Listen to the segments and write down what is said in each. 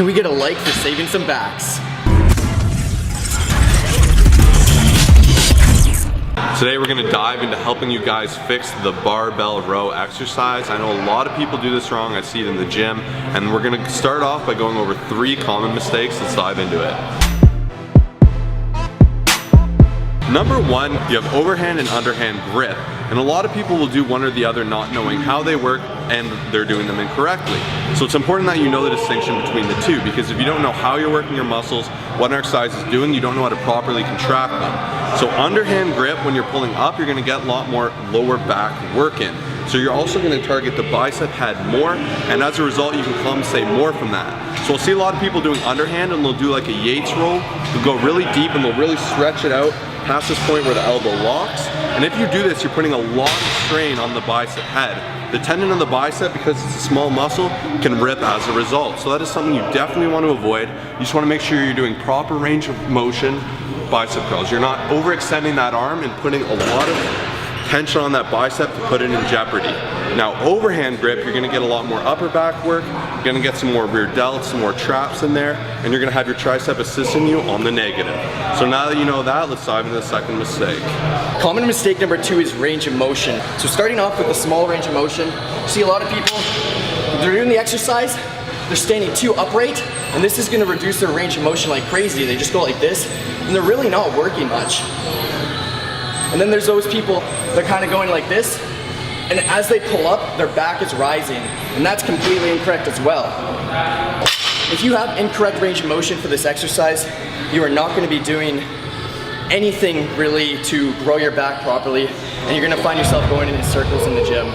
Can we get a like for saving some backs? Today we're gonna dive into helping you guys fix the barbell row exercise. I know a lot of people do this wrong. I see it in the gym. And we're gonna start off by going over 3 common mistakes. Let's dive into it. Number 1, you have overhand and underhand grip. And a lot of people will do one or the other not knowing how they work and they're doing them incorrectly. So it's important that you know the distinction between the two, because if you don't know how you're working your muscles, what an exercise is doing, you don't know how to properly contract them. So underhand grip, when you're pulling up, you're gonna get a lot more lower back work in. So you're also gonna target the bicep head more, and as a result, you can compensate more from that. So I'll see a lot of people doing underhand and they'll do like a Yates roll. They'll go really deep and they'll really stretch it out past this point where the elbow locks. And if you do this, you're putting a lot of strain on the bicep head. The tendon on the bicep, because it's a small muscle, can rip as a result. So that is something you definitely want to avoid. You just want to make sure you're doing proper range of motion bicep curls. You're not overextending that arm and putting a lot of tension on that bicep to put it in jeopardy. Now overhand grip, you're gonna get a lot more upper back work, you're gonna get some more rear delts, some more traps in there, and you're gonna have your tricep assisting you on the negative. So now that you know that, let's dive into the second mistake. Common mistake number 2 is range of motion. So starting off with a small range of motion, you see a lot of people, they're doing the exercise, they're standing too upright, and this is gonna reduce their range of motion like crazy. They just go like this, and they're really not working much. And then there's those people, they're kind of going like this, and as they pull up, their back is rising, and that's completely incorrect as well. If you have incorrect range of motion for this exercise, you are not going to be doing anything really to grow your back properly, and you're going to find yourself going in circles in the gym.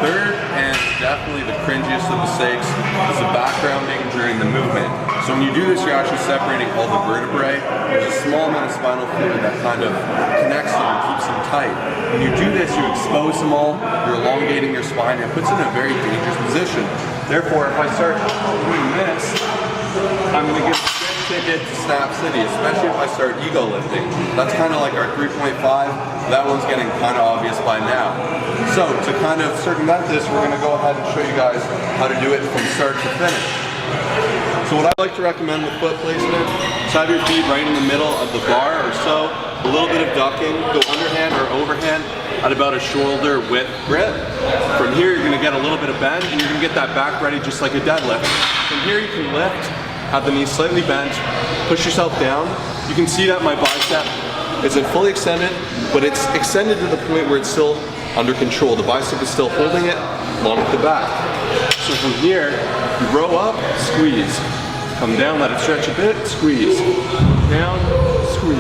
Third, and definitely the cringiest of mistakes, is the backgrounding during the movement. So when you do this, you're actually separating all the vertebrae. There's a small amount of spinal fluid that kind of connects them and keeps them tight. When you do this, you expose them all, you're elongating your spine, and it puts you in a very dangerous position. Therefore, if I start doing this, I'm going to get a straight ticket to Snap City, especially if I start ego lifting. That's kind of like our 3.5. That one's getting kind of obvious by now. So to kind of circumvent this, we're going to go ahead and show you guys how to do it from start to finish. So what I like to recommend with foot placement is have your feet right in the middle of the bar or so, a little bit of ducking, go underhand or overhand at about a shoulder width grip. From here you're going to get a little bit of bend and you're going to get that back ready just like a deadlift. From here you can lift, have the knees slightly bent, push yourself down. You can see that my bicep isn't fully extended, but it's extended to the point where it's still under control. The bicep is still holding it along with the back. So from here, you row up, squeeze. Come down, let it stretch a bit, squeeze. Down, squeeze.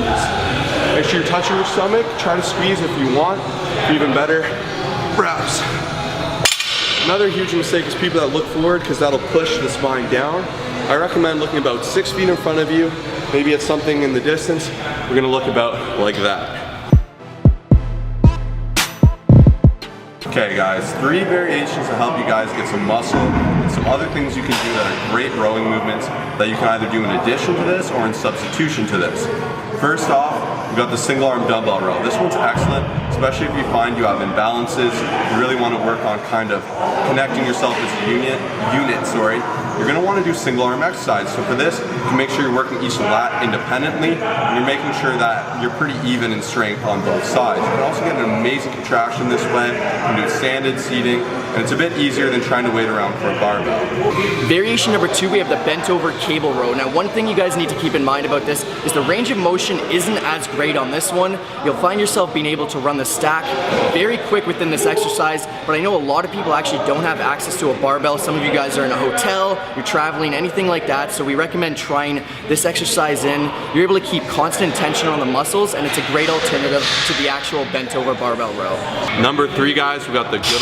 Make sure you're touching your stomach. Try to squeeze if you want. Even better, reps. Another huge mistake is people that look forward, because that'll push the spine down. I recommend looking about 6 feet in front of you. Maybe it's something in the distance. We're gonna look about like that. Okay guys, 3 variations to help you guys get some muscle and some other things you can do that are great rowing movements that you can either do in addition to this or in substitution to this. First off, we've got the single arm dumbbell row. This one's excellent, especially if you find you have imbalances. You really want to work on kind of connecting yourself as a unit. You're going to want to do single arm exercise. So for this, you can make sure you're working each lat independently, and you're making sure that you're pretty even in strength on both sides. You can also get an amazing contraction this way. You can do standing, seating, and it's a bit easier than trying to wait around for a barbell. Variation number 2, we have the bent over cable row. Now one thing you guys need to keep in mind about this is the range of motion isn't as great on this one. You'll find yourself being able to run the stack very quick within this exercise, but I know a lot of people actually don't have access to a barbell. Some of you guys are in a hotel, you're traveling, anything like that, so we recommend trying this exercise in. You're able to keep constant tension on the muscles, and it's a great alternative to the actual bent over barbell row. Number 3 guys, we got the good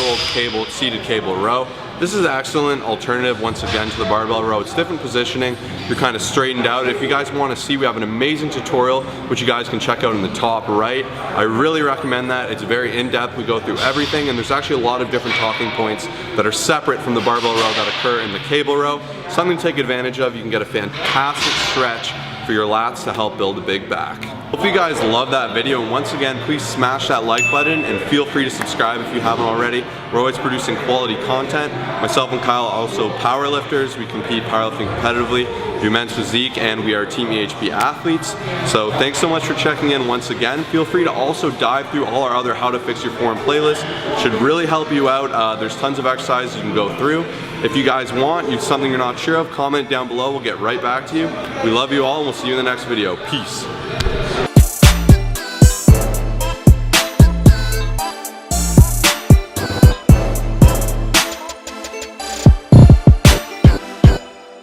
old seated cable row. This is an excellent alternative once again to the barbell row. It's different positioning, you're kind of straightened out. If you guys want to see, we have an amazing tutorial which you guys can check out in the top right. I really recommend that. It's very in-depth, we go through everything, and there's actually a lot of different talking points that are separate from the barbell row that occur in the cable row. Something to take advantage of. You can get a fantastic stretch for your lats to help build a big back. Hope you guys love that video, and once again, please smash that like button and feel free to subscribe if you haven't already. We're always producing quality content. Myself and Kyle are also powerlifters. We compete powerlifting competitively, do men's physique, and we are Team EHP athletes. So thanks so much for checking in once again. Feel free to also dive through all our other How to Fix Your Form playlists. Should really help you out. There's tons of exercises you can go through. If you guys want, something you're not sure of, comment down below. We'll get right back to you. We love you all, and we'll see you in the next video. Peace.